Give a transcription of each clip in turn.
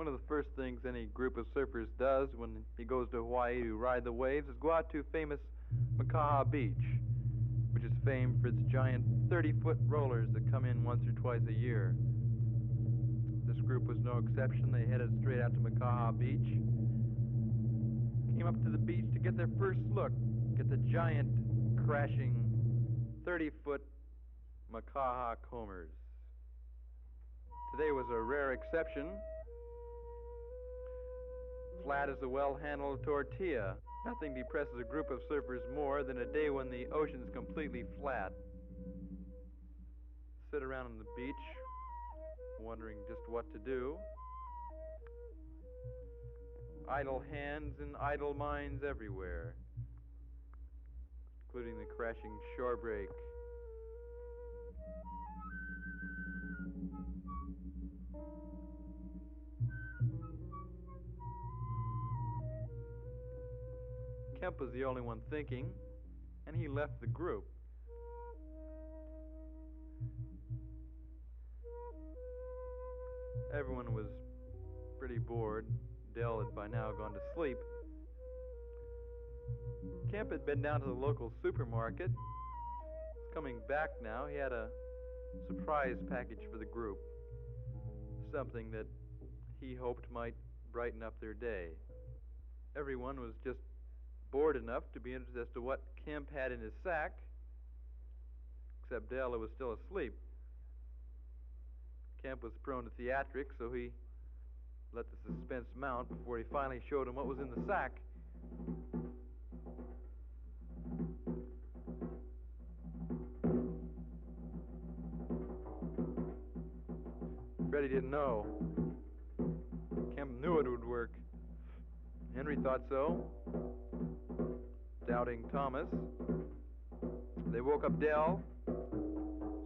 One of the first things any group of surfers does when he goes to Hawaii to ride the waves is go out to famous Makaha Beach, which is famed for its giant 30-foot rollers that come in once or twice a year. This group was no exception. They headed straight out to Makaha Beach, came up to the beach to get their first look at the giant, crashing 30-foot Makaha combers. Today was a rare exception. Flat as a well-handled tortilla. Nothing depresses a group of surfers more than a day when the ocean's completely flat. Sit around on the beach, wondering just what to do. Idle hands and idle minds everywhere, including the crashing shore break. Kemp was the only one thinking, and he left the group. Everyone was pretty bored. Dell had by now gone to sleep. Kemp had been down to the local supermarket. He's coming back now. He had a surprise package for the group, something that he hoped might brighten up their day. Everyone was just bored enough to be interested as to what Kemp had in his sack, except Dell, who was still asleep. Kemp was prone to theatrics, so he let the suspense mount before he finally showed him what was in the sack. Freddie didn't know. Kemp knew it would work. Henry thought so. Doubting Thomas. They woke up Dell,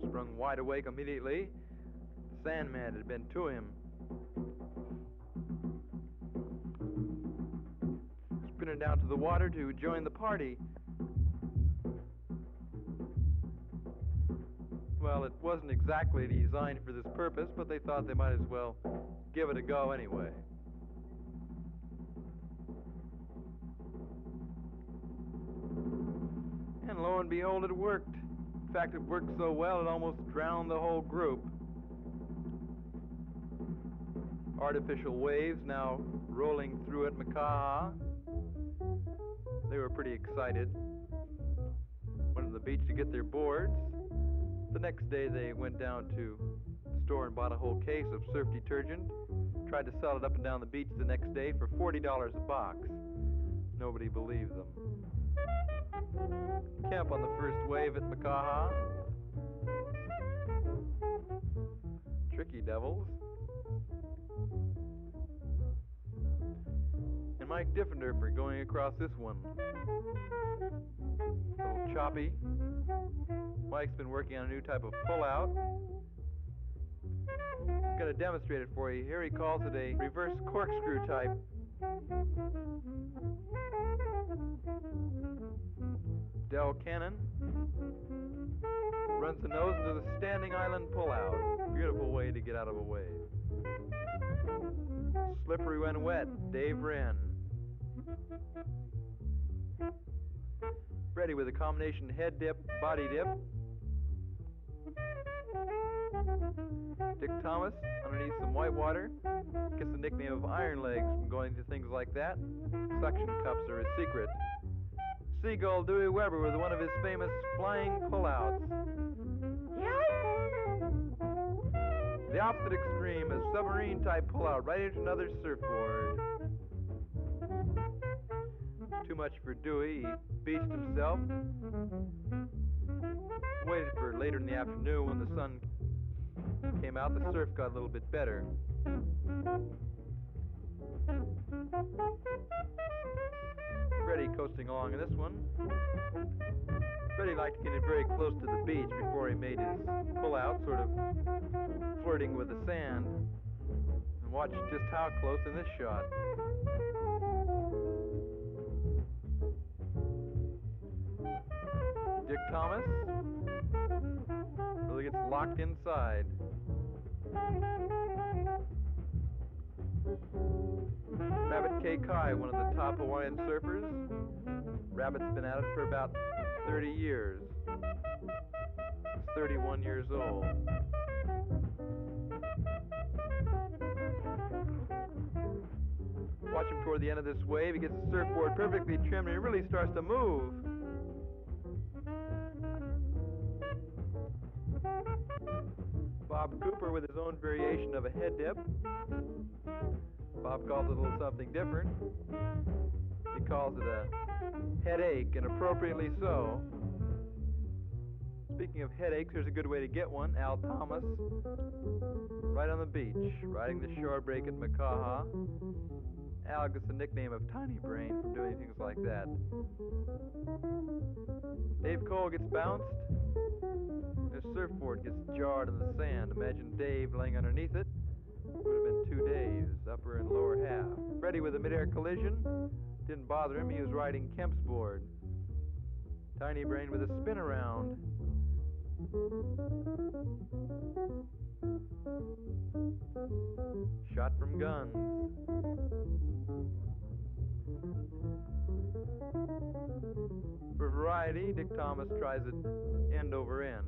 sprung wide awake immediately. The Sandman had been to him. Sprinted down to the water to join the party. Well, it wasn't exactly designed for this purpose, but they thought they might as well give it a go anyway. And lo and behold, it worked. In fact, it worked so well it almost drowned the whole group. Artificial waves now rolling through at Makaha. They were pretty excited. Went to the beach to get their boards. The next day they went down to the store and bought a whole case of surf detergent. Tried to sell it up and down the beach the next day for $40 a box. Nobody believed them. Camp on the first wave at Makaha. Tricky devils. And Mike Diffender for going across this one. A little choppy. Mike's been working on a new type of pull-out. He's going to demonstrate it for you. Here he calls it a reverse corkscrew type. Del Cannon runs the nose into the standing island pull-out. Beautiful way to get out of a wave. Slippery when wet, Dave Wren. Freddie with a combination head dip, body dip. Dick Thomas underneath some white water. Gets the nickname of Iron Legs from going to things like that. Suction cups are his secret. Seagull Dewey Weber with one of his famous flying pullouts. The opposite extreme, a submarine type pullout right into another surfboard. Too much for Dewey. He beached himself. Waited for later in the afternoon when the sun came out. The surf got a little bit better. Freddie coasting along in this one. Freddie liked to get it very close to the beach before he made his pull-out, sort of flirting with the sand. And watch just how close in this shot. Dick Thomas really gets locked inside. Rabbit K. Kai, one of the top Hawaiian surfers. Rabbit's been at it for about 30 years. He's 31 years old. Watch him toward the end of this wave. He gets the surfboard perfectly trimmed and he really starts to move. Bob Cooper with his own variation of a head dip. Bob calls it a little something different. He calls it a headache, and appropriately so. Speaking of headaches, here's a good way to get one. Al Thomas, right on the beach, riding the shore break at Makaha. Al gets the nickname of Tiny Brain from doing things like that. Dave Cole gets bounced. His surfboard gets jarred in the sand. Imagine Dave laying underneath it. Would have been 2 days, upper and lower half. Freddie with a midair collision. Didn't bother him, he was riding Kemp's board. Tiny Brain with a spin around. Shot from guns. For variety, Dick Thomas tries it end over end.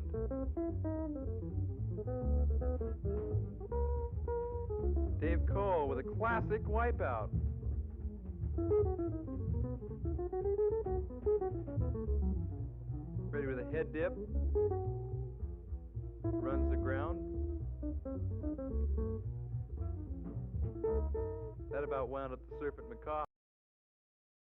Dave Cole with a classic wipeout. Ready with a head dip. Runs the ground. That about wound up the surf at Makaha.